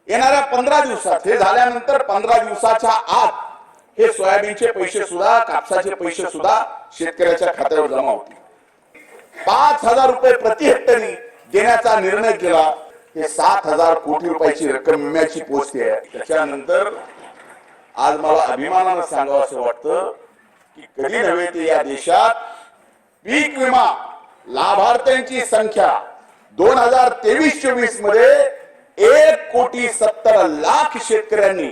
येणाऱ्या 15 दिवसात हे झाल्यानंतर 15 दिवसाच्या आत हे सोयाबीनचे पैसे सुद्धा कापसाचे पैसे सुद्धा शेतकऱ्याच्या खात्यावर जमा होतील। 5,000 रुपये प्रति हेक्टरी देण्याचा निर्णय केला। हे 7,000 कोटी रुपयाची रक्कम विम्याची पोहोचते आहे। त्याच्यानंतर आज मला अभिमानाने सांगावं असं वाटतं की कधी नव्हे ते या देशात पीक विमा लाभार्थ्यांची संख्या 2023-24 मध्ये 1,70,00,000 शेतकऱ्यांनी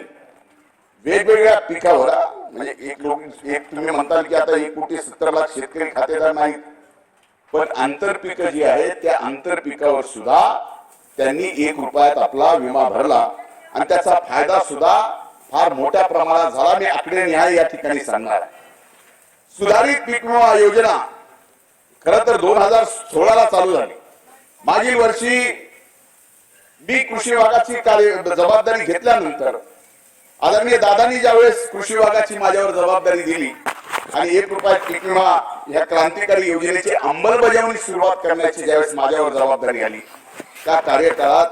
वेगवेगळ्या पिकावर म्हणजे एक तुम्ही म्हणताल की आता 1,70,00,000 शेतकरी खातेदार नाहीत, पण आंतरपीक जी आहे त्या आंतरपिकावर सुद्धा त्यांनी 1 रुपयात आपला विमा भरला आणि त्याचा फायदा सुद्धा फार मोठ्या प्रमाणात झाला। मी आकडे निहाय या ठिकाणी सांगणार आहे। सुधारित पीक विमा योजना खरं तर 2016ला चालू झाली। मागील वर्षी मी कृषी विभागाची जबाबदारी घेतल्यानंतर आदरणीय दादांनी ज्यावेळेस कृषी विभागाची माझ्यावर जबाबदारी दिली आणि 1 रुपयात पीक विमा या क्रांतिकारी योजनेची अंमलबजावणी सुरुवात करण्याची ज्यावेळेस माझ्यावर जबाबदारी आली, त्या कार्यकाळात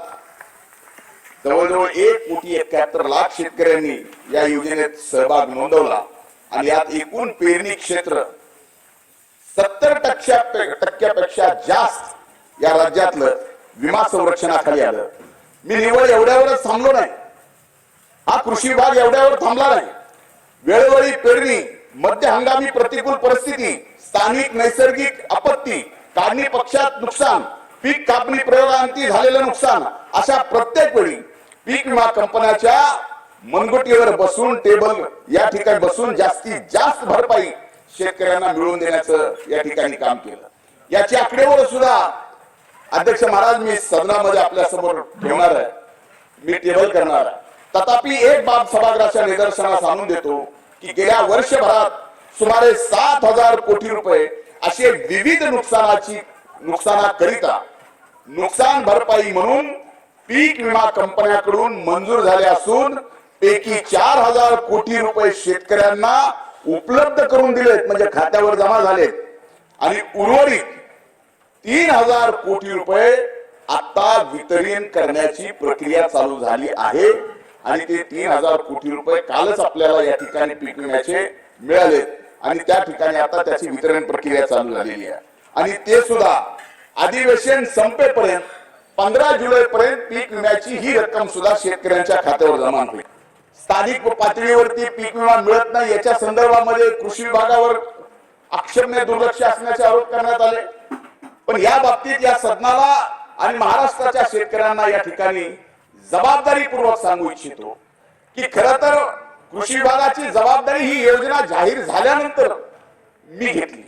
जवळजवळ 1,71,00,000 शेतकऱ्यांनी या योजनेत सहभाग नोंदवला आणि यात एकूण पेरणी क्षेत्र 70% जास्त या राज्यातलं विमा संरक्षणाखाली आलं। मी निवड एवढ्यावरच थांबलो नाही, हा कृषी विभाग एवढ्यावर थांबला नाही। वेळोवेळी पेरणी, मध्य हंगामी प्रतिकूल परिस्थिती, स्थानिक नैसर्गिक आपत्ती, काढणी पक्षात नुकसान, पीक कापणी प्रयोगांती झालेलं नुकसान, अशा प्रत्येक वेळी पीक विमा कंपन्याच्या मनगुटीवर बसून टेबल या ठिकाणी बसून जास्तीत जास्त भरपाई शेतकऱ्यांना मिळवून देण्याचं या ठिकाणी काम केलं। याची आकडेवारी सुद्धा अध्यक्ष महाराज मी सदनामध्ये आपल्या समोर ठेवणार आहे, मी टेबल करणार आहे। तथापि एक बाब सभागृहाच्या निदर्शनास आणून देतो की गेल्या वर्षभरात सुमारे 7,000 कोटी रुपये असे विविध नुकसानाकरिता नुकसान भरपाई म्हणून पीक विमा कंपन्याकडून मंजूर झाले असून पैकी 4,000 कोटी रुपये शेतकऱ्यांना उपलब्ध करून दिलेत, म्हणजे खात्यावर जमा झालेत आणि उर्वरित 3,000 कोटी रुपये आता वितरण करण्याची प्रक्रिया चालू झाली आहे आणि ते 3,000 कोटी रुपये कालच आपल्याला या ठिकाणी पीक विम्याचे मिळालेत आणि त्या ठिकाणी आता त्याची वितरण प्रक्रिया चालू झालेली आहे आणि ते सुद्धा अधिवेशन संपेपर्यंत 15 जुलैपर्यंत पीक विम्याची ही रक्कम सुद्धा शेतकऱ्यांच्या खात्यावर जमा होईल। स्थानिक पातळीवरती पीक विमा मिळत नाही याच्या संदर्भामध्ये कृषी विभागावर आक्षेपने दुर्लक्ष असण्याचे आरोप करण्यात आले, पण या बाबतीत या सदनाला आणि महाराष्ट्राच्या शेतकऱ्यांना या ठिकाणी जबाबदारीपूर्वक सांगू इच्छितो की खरं तर कृषी विभागाची जबाबदारी ही योजना जाहीर झाल्यानंतर मी घेतली,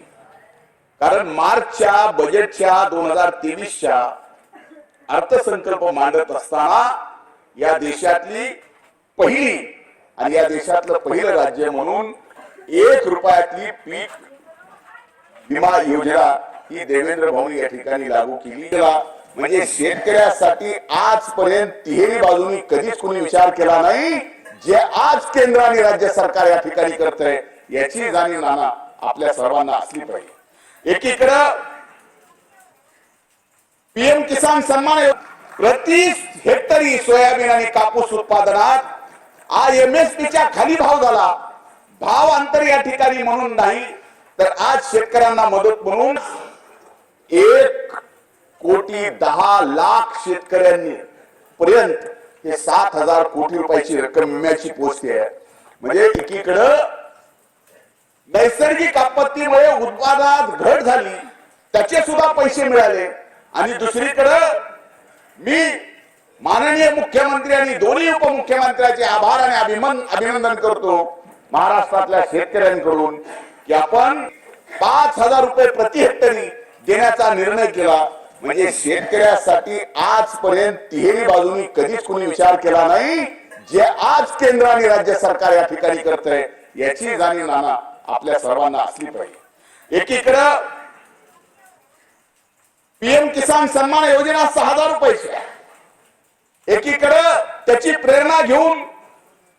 कारण मार्चच्या बजेटच्या 2023च्या अर्थसंकल्प मांडत असताना या देशातली पहिली आणि या देशातलं पहिलं राज्य म्हणून 1 रुपयातली पीक विमा योजना ही देवेंद्र भाऊंनी या ठिकाणी लागू केली। म्हणजे शेतकऱ्यासाठी आजपर्यंत तिहेरी बाजूनी कधीच कोणी विचार केला नाही, जे आज केंद्र आणि राज्य सरकार या ठिकाणी करतंय याची जाणीव नाना आपल्या सर्वांना असली पाहिजे। एकीकडे पीएम किसान सन्मान प्रति हेक्टरी सोयाबीन आणि कापूस उत्पादनात IMSPच्या खाली भाव झाला। भाव अंतर या ठिकाणी म्हणून नाही तर आज शेतकऱ्यांना मदत म्हणून 1,10,00,000 शेतकऱ्यांनी पर्यंत हे 7,000 कोटी रुपयाची रक्कम विम्याची पोहोचते आहे। म्हणजे एकीकडे नैसर्गिक आपत्तीमुळे उत्पादनात घट झाली त्याचे सुद्धा पैसे मिळाले आणि दुसरीकडे मी माननीय मुख्यमंत्री आणि दोन्ही उपमुख्यमंत्र्यांचे आभार आणि अभिनंदन करतो महाराष्ट्रातल्या शेतकऱ्यांकडून की आपण 5,000 रुपये प्रति हेक्टरी देण्याचा निर्णय केला। म्हणजे शेतकऱ्यासाठी आजपर्यंत तिहेरी बाजूनी कधीच कोणी विचार केला नाही, जे आज केंद्र आणि राज्य सरकार या ठिकाणी करतंय याची जाणीव नाना आपल्या सर्वांना असली पाहिजे। एकीकडे पीएम किसान सन्मान योजना 6,000 रुपयाची आहे, एकीकडे त्याची प्रेरणा घेऊन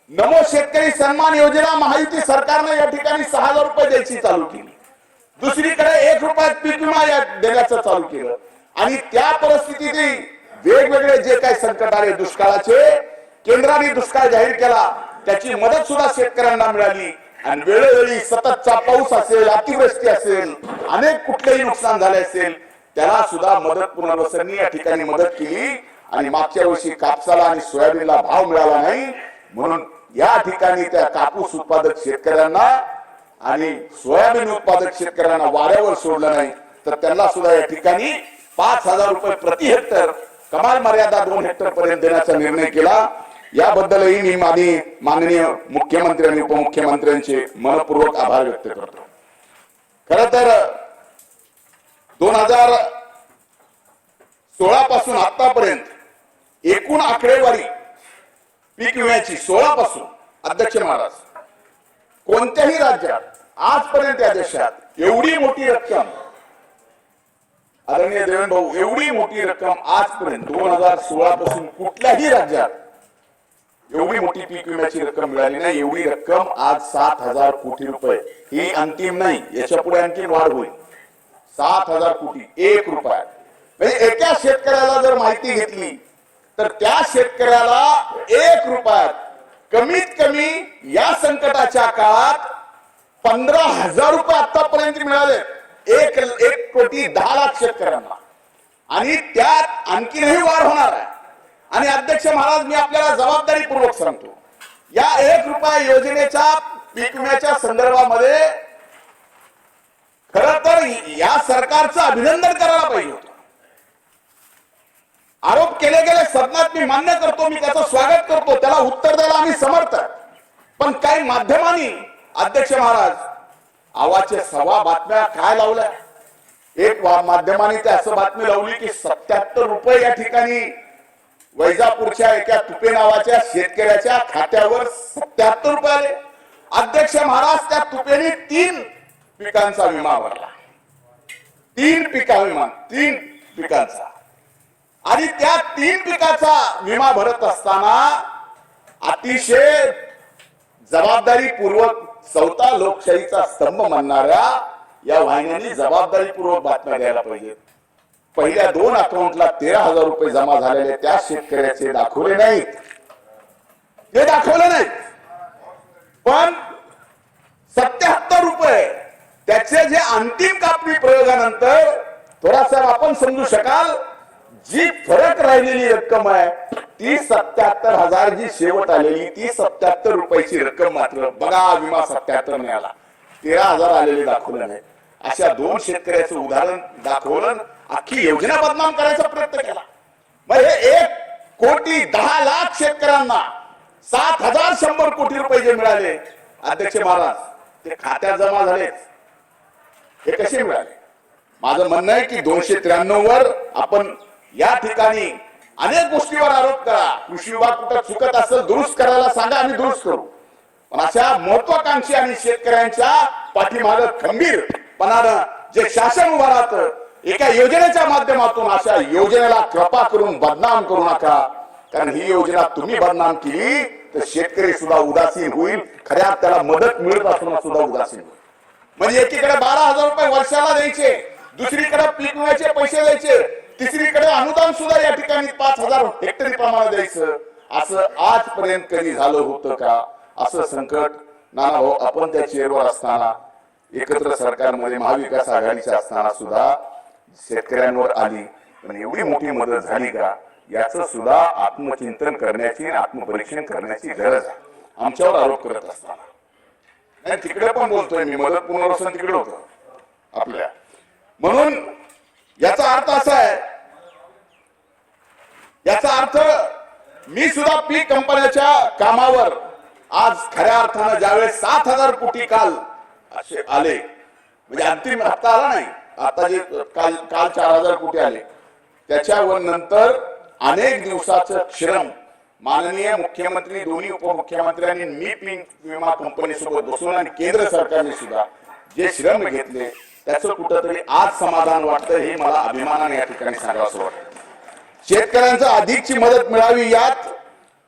नमो शेतकरी सन्मान योजना महायुती सरकारने या ठिकाणी 6,000 रुपये द्यायची चालू केली, दुसरीकडे 1 रुपयात पीक विमा देण्याचं चालू केलं आणि त्या परिस्थितीत वेगवेगळे जे काही संकट आले दुष्काळाचे केंद्राने दुष्काळ जाहीर केला, त्याची मदत सुद्धा शेतकऱ्यांना मिळाली आणि वेळोवेळी सततचा पाऊस असेल, अतिवृष्टी असेल, अनेक कुठलेही नुकसान झाले असेल, त्याला सुद्धा मदत पुनर्वसननी या ठिकाणी मदत केली आणि मागच्या वर्षी कापसाला आणि सोयाबीनला भाव मिळाला नाही, म्हणून या ठिकाणी त्या कापूस उत्पादक शेतकऱ्यांना आणि सोयाबीन उत्पादक शेतकऱ्यांना वाऱ्यावर सोडलं नाही, तर त्यांना सुद्धा या ठिकाणी 5,000 रुपये प्रति हेक्टर, कमाल मर्यादा 2 हेक्टर पर्यंत देण्याचा निर्णय केला। याबद्दलही मी माननीय मुख्यमंत्री आणि उपमुख्यमंत्र्यांचे मनपूर्वक आभार व्यक्त करतो। खरं तर 2016 पासून आतापर्यंत एकूण आकडेवारी पीक विम्याची 16 पासून अध्यक्ष महाराज कोणत्याही राज्यात आजपर्यंत या देशात एवढी मोठी रक्कम, आदरणीय देवेंद्र भाऊ, एवढी मोठी रक्कम आजपर्यंत 2016 पासून कुठल्याही राज्यात एवढी मोठी पीक विम्याची रक्कम मिळाली नाही। एवढी रक्कम आज 7,000 कोटी रुपये, ही अंतिम नाही, याच्या पुढे आणखी वाढ होईल। 7,000 कोटी 1 रुपया, म्हणजे एका शेतकऱ्याला जर माहिती घेतली तर त्या शेतकऱ्याला 1 रुपयात कमीत कमी या संकटाच्या काळात 15,000 रुपये आतापर्यंत मिळाले। 1,10,00,000 शेतकऱ्यांना, आणि त्यात आणखीनही वाढ होणार आहे। आणि अध्यक्ष महाराज, मी आपल्याला जबाबदारीपूर्वक सांगतो, या 1 रुपया योजनेच्या पीक विम्याच्या संदर्भामध्ये खरं तर या सरकारचं अभिनंदन करायला पाहिजे होतं। आरोप केले गेले सदनात, मी मान्य करतो, मी त्याचं स्वागत करतो, त्याला उत्तर द्यायला आम्ही समर्थ आहे। पण काही माध्यमांनी अध्यक्ष महाराज आवाजच्या 1.25 बातम्या काय लावल्या। एक माध्यमाने त्या असं बातमी लावली की 77 रुपये या ठिकाणी वैजापूरच्या एका तुपे नावाच्या शेतकऱ्याच्या खात्यावर 77 रुपये आले। अध्यक्ष महाराज, त्या तुपेने 3 पिकांचा विमा भरला, 3 पिकांचा, आणि त्या 3 पिकाचा विमा भरत असताना अतिशय जबाबदारीपूर्वक चौथा लोकशाहीचा स्तंभ मानणाऱ्या या वाहिन्यांनी जबाबदारीपूर्वक बातम्या द्यायला पाहिजेत। पहिल्या 2 अकाउंटला 13,000 रुपये जमा झालेले त्या शेतकऱ्याचे दाखवले नाहीत, ते दाखवले नाहीत, पण 77 रुपये त्याचे जे अंतिम कापणी प्रयोगानंतर थोडासा आपण समजू शकाल, जी फरक राहिलेली रक्कम आहे ती 77,000, जी शेवट आलेली ती 77 रुपयाची रक्कम मात्र बघा, विमा 77 ने आला, 13,000 आलेले दाखवलं नाही। अशा 2 शेतकऱ्याचं उदाहरण दाखवलं, अख्खी योजना बदनाम करायचा प्रयत्न केला। मग हे 1,10,00,000 शेतकऱ्यांना 7,100 कोटी रुपये जे मिळाले अध्यक्ष महाराज, ते खात्यात जमा झालेच, हे कसे मिळाले? माझं म्हणणं आहे की 293 वर आपण या ठिकाणी अनेक गोष्टीवर आरोप करा, कृषी विभाग कुठं चुकत असेल दुरुस्त करायला सांगा, आम्ही दुरुस्त करू, पण अशा महत्वाकांक्षी आणि शेतकऱ्यांच्या पाठीमागे खंबीरपणानं जे शासन उभं राहतं, एका योजनेच्या माध्यमातून अशा योजनेला कृपा करून बदनाम करू नका, कारण ही योजना तुम्ही बदनाम केली तर शेतकरी सुद्धा उदासीन होईल, खऱ्या त्याला मदत मिळत असताना सुद्धा उदासीन होईल। म्हणजे एकीकडे 12,000 रुपये वर्षाला द्यायचे, दुसरीकडे पीक विम्याचे पैसे द्यायचे, तिसरीकडे अनुदान सुद्धा या ठिकाणी 5,000 हेक्टरी प्रमाणे द्यायचं, असं आजपर्यंत कधी झालं होतं का? असं संकट नाना भाऊ आपण त्या चेअरवर असताना, एकत्र सरकारमध्ये महाविकास आघाडीच्या असताना सुद्धा शेतकऱ्यांवर आली, पण एवढी मोठी मदत झाली का? याचं सुद्धा आत्मचिंतन करण्याची, आत्मपरीक्षण करण्याची गरज आहे आमच्यावर आरोप करत असताना। नाही, तिकडे पण बोलतोय मी, मदत पुनर्वसन तिकडे होतं आपल्या, म्हणून याचा अर्थ असा आहे, याचा अर्थ मी सुद्धा पीक कंपन्याच्या कामावर आज खऱ्या अर्थानं ज्यावेळेस 7,000 कोटी काल असे आले, म्हणजे अंतिम हप्ता आला नाही, आता जे काल 4,000 कोटी आले, त्याच्यावर नंतर अनेक दिवसाचं श्रम माननीय मुख्यमंत्री, दोन्ही उपमुख्यमंत्र्यांनी, मी पीक विमा कंपनीसोबत बसून आणि केंद्र सरकारने सुद्धा जे श्रम घेतले त्याचं कुठंतरी आज समाधान वाटतं, हे मला अभिमानाने या ठिकाणी सांगावं वाटतं। शेतकऱ्यांचा अधिकची मदत मिळावी, यात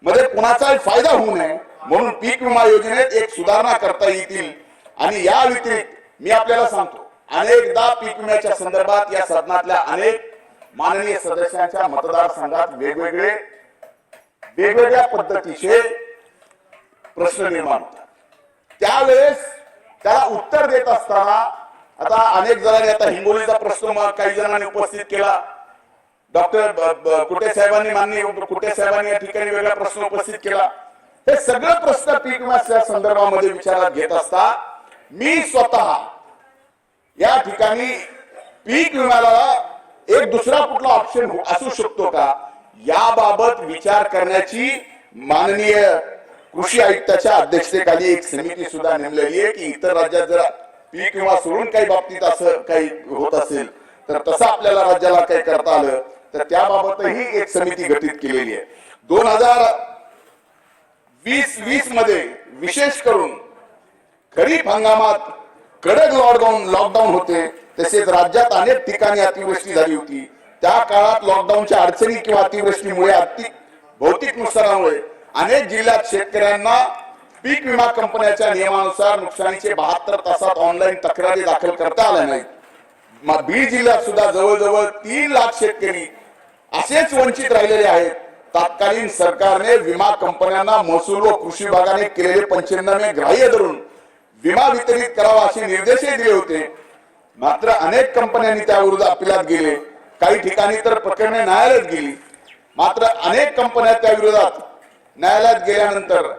मध्ये कुणाचाही फायदा होऊ नये म्हणून पीक विमा योजनेत एक सुधारणा करता येतील। आणि या व्यतिरिक्त मी आपल्याला सांगतो, अनेकदा पीक विम्याच्या संदर्भात या सदनातल्या अनेक माननीय सदस्यांच्या मतदारसंघात वेगवेगळे वेगवेगळ्या पद्धतीचे प्रश्न निर्माण होतात. त्यावेळेस त्याला उत्तर देत असताना आता अनेक जणांनी आता हिंगोलीचा प्रश्न काही जणांनी उपस्थित केला. डॉक्टर कुटे साहेबांनी माननीय कुटे साहेबांनी या ठिकाणी वेगळा प्रश्न उपस्थित केला. हे सगळं प्रश्न पीक विम्याच्या संदर्भामध्ये विचारात घेत असता मी स्वतः या ठिकाणी पीक विम्याला एक दुसरा कुठला ऑप्शन असू शकतो का याबाबत विचार करण्याची माननीय कृषी आयुक्ताच्या अध्यक्षतेखाली एक समिती सुद्धा नेमलेली आहे की इतर राज्यात जर पीक विमा सोडून काही बाबतीत असं काही होत असेल तर तसं आपल्याला राज्याला काही करता आलं तर त्याबाबतही एक समिती गठीत केलेली आहे. 2020 मध्ये विशेष करून खरीप हंगामात कडक लॉकडाऊन होते. तसेच राज्यात अनेक ठिकाणी अतिवृष्टी झाली होती. त्या काळात लॉकडाऊनच्या अडचणी किंवा अतिवृष्टीमुळे भौतिक नुकसानामुळे अनेक जिल्ह्यात शेतकऱ्यांना पीक विमा कंपन्यांच्या नियमानुसार नुकसानीचे 72 तासात ऑनलाईन तक्रारी दाखल करता आल्या नाहीत. बीड जिल्ह्यात सुद्धा जवळजवळ 3 लाख शेतकरी असेच वंचित राहिलेले आहेत. तत्कालीन सरकारने विमा कंपन्यांना महसूल व कृषी विभागाने केलेले पंचनामे ग्राह्य धरून विमा वितरित करावा असे निर्देशही दिले होते. मात्र अनेक कंपन्यांनी त्याविरुद्ध अपिलात गेले. काही ठिकाणी तर प्रकरणे न्यायालयात गेली. मात्र अनेक कंपन्या त्या विरोधात न्यायालयात गेल्यानंतर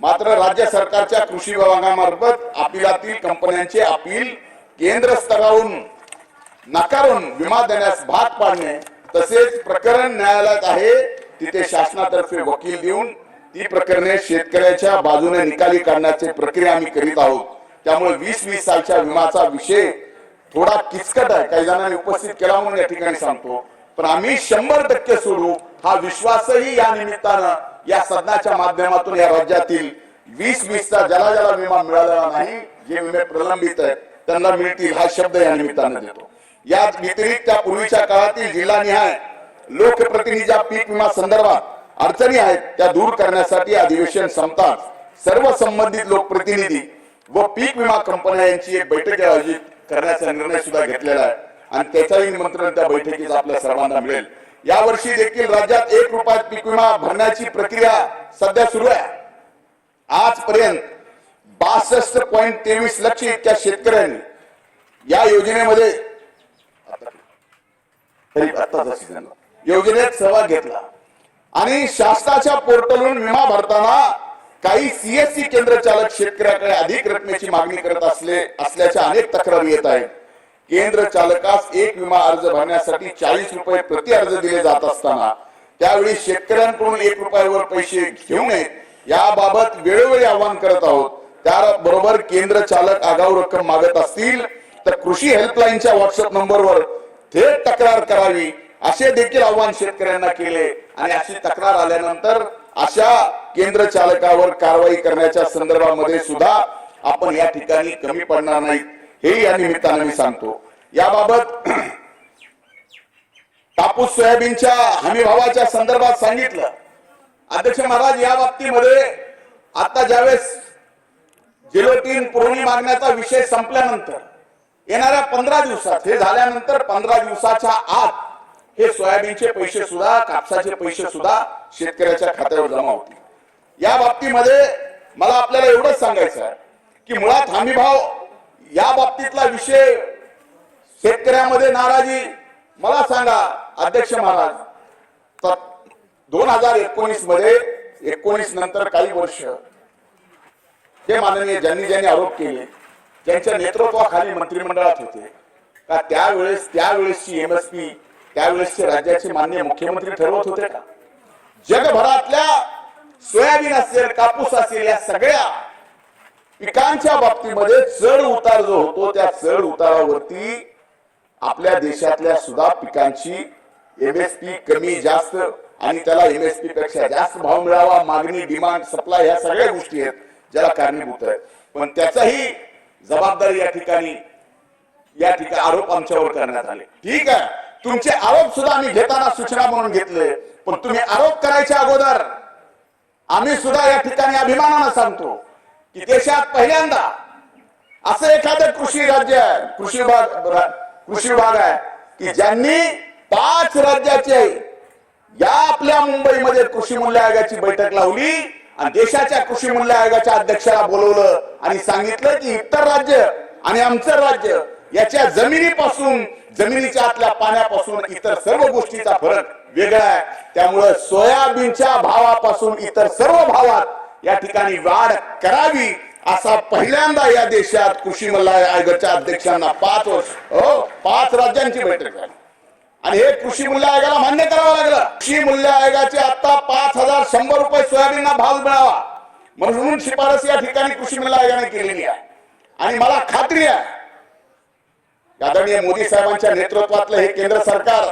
मात्र राज्य सरकारच्या कृषी विभागामार्फत अपिलातील कंपन्यांचे अपील केंद्र स्तरावरून नाकारून विमा देण्यास भाग पाडणे तसेच प्रकरण न्यायालयात आहे तिथे शासनातर्फे वकील देऊन ती प्रकरणे शेतकऱ्याच्या बाजूने निकाली काढण्याची प्रक्रिया आम्ही करीत आहोत. त्यामुळे 2020 सालच्या विमाचा विषय थोडा किचकट आहे काही जणांनी उपस्थित केला म्हणून या ठिकाणी सांगतो. पण आम्ही 100% सोडू हा विश्वासही या निमित्तानं या सदनाच्या माध्यमातून या राज्यातील 2020 चा ज्याला विमा मिळालेला नाही जे विमे प्रलंबित आहेत त्यांना मिळतील हा शब्द या निमित्तानं देतो. या व्यतिरिक्त त्या पूर्वीच्या काळातील जिल्हानिहाय लोकप्रतिनिधीच्या पीक विमा संदर्भात अडचणी आहेत त्या दूर करण्यासाठी अधिवेशन संपताच सर्व संबंधित लोकप्रतिनिधी व पीक विमा कंपन्या यांची एक बैठक आयोजित करण्याचा निर्णय सुद्धा घेतलेला आहे आणि त्याचाही निमंत्रण त्या बैठकीत आपल्या सर्वांना मिळेल. यावर्षी देखील राज्यात 1 रुपयात पीक विमा भरण्याची प्रक्रिया सध्या सुरू आहे. आजपर्यंत 62.23 लक्ष इतक्या शेतकऱ्यांनी या योजनेमध्ये योजनेत सहभाग घेतला आणि शासनाच्या पोर्टलवरून विमा भरताना काही सीएससी केंद्र चालक शेतकऱ्याकडे अधिक रकमेची मागणी करत असल्याच्या अनेक तक्रारी येत आहेत. केंद्र चालकास एक विमा अर्ज भरण्यासाठी 40 रुपये प्रति अर्ज दिले जात असताना त्यावेळी शेतकऱ्यांकडून 1 रुपयावर पैसे घेऊ नयेत याबाबत वेळोवेळी आवाहन करत आहोत. त्याबरोबर केंद्र चालक आगाऊ रक्कम मागत असतील तर कृषी हेल्पलाईनच्या व्हॉट्सअप नंबरवर थेट तक्रार करावी असे देखील आवाहन शेतकऱ्यांना केले आणि अशी तक्रार आल्यानंतर अशा केंद्र चालकावर कारवाई करण्याच्या संदर्भामध्ये सुद्धा आपण या ठिकाणी कमी पडणार नाही हे या निमित्ताने मी सांगतो. याबाबत कापूस सोयाबीनच्या हमी भावाच्या संदर्भात सांगितलं. अध्यक्ष महाराज या बाबतीमध्ये आता ज्यावेळेस जिलोटीन पुरवणी मागण्याचा विषय संपल्यानंतर येणाऱ्या 15 दिवसात हे झाल्यानंतर 15 दिवसाच्या आत हे सोयाबीनचे पैसे सुद्धा कापसाचे पैसे सुद्धा शेतकऱ्याच्या खात्यावर जमा होतील. या बाबतीमध्ये मला आपल्याला एवढंच सांगायचं आहे की मुळात हमी भाव या बाबतीतला विषय शेतकऱ्यामध्ये नाराजी मला सांगा अध्यक्ष महाराज 2019 मध्ये 19 नंतर काही वर्ष जे माननीय ज्यांनी आरोप केले ज्यांच्या नेतृत्वाखाली मंत्रिमंडळात होते का त्यावेळेसची एमएसपी त्यावेळेसचे राज्याचे माननीय मुख्यमंत्री ठरवत होते का? जगभरातल्या सोयाबीन असेल कापूस असेल या सगळ्या पिकांच्या बाबतीमध्ये चढ उतार जो होतो त्या चढ उतारावरती आपल्या देशातल्या सुद्धा पिकांची एमएसपी कमी जास्त आणि त्याला एमएसपी पेक्षा जास्त भाव मिळावा मागणी डिमांड सप्लाय ह्या सगळ्या गोष्टी आहेत ज्याला कारणीभूत आहेत. पण त्याचाही जबाबदारी या ठिकाणी आरोप आमच्यावर करण्यात आले. ठीक आहे तुमचे आरोप सुद्धा आम्ही घेताना सूचना म्हणून घेतले पण तुम्ही आरोप करायच्या अगोदर आम्ही सुद्धा या ठिकाणी अभिमानाने सांगतो की देशात पहिल्यांदा असं एखादं कृषी राज्य आहे कृषी विभाग आहे की ज्यांनी 5 राज्याचे या आपल्या मुंबईमध्ये कृषी मूल्य आयोगाची बैठक लावली आणि देशाच्या कृषी मूल्य आयोगाच्या अध्यक्षाला बोलवलं आणि सांगितलं की इतर राज्य आणि आमचं राज्य याच्या जमिनीपासून, जमिनीच्या आतल्या पाण्यापासून इतर सर्व गोष्टीचा फरक वेगळा आहे. त्यामुळे सोयाबीनच्या भावापासून इतर सर्व भावात या ठिकाणी वाढ करावी असा पहिल्यांदा या देशात कृषी मूल्य आयोगाच्या अध्यक्षांना 5 राज्यांची बैठक झाली आणि हे कृषी मूल्य आयोगाला मान्य करावं लागलं. कृषी मूल्य आयोगाचे आता 5100 रुपये सोयाबीनला भाव मिळावा म्हणून शिफारस या ठिकाणी कृषी मूल्य आयोगाने केलेली आहे. आणि मला खात्री आहे आदरणीय मोदी साहेबांच्या नेतृत्वातलं हे केंद्र सरकार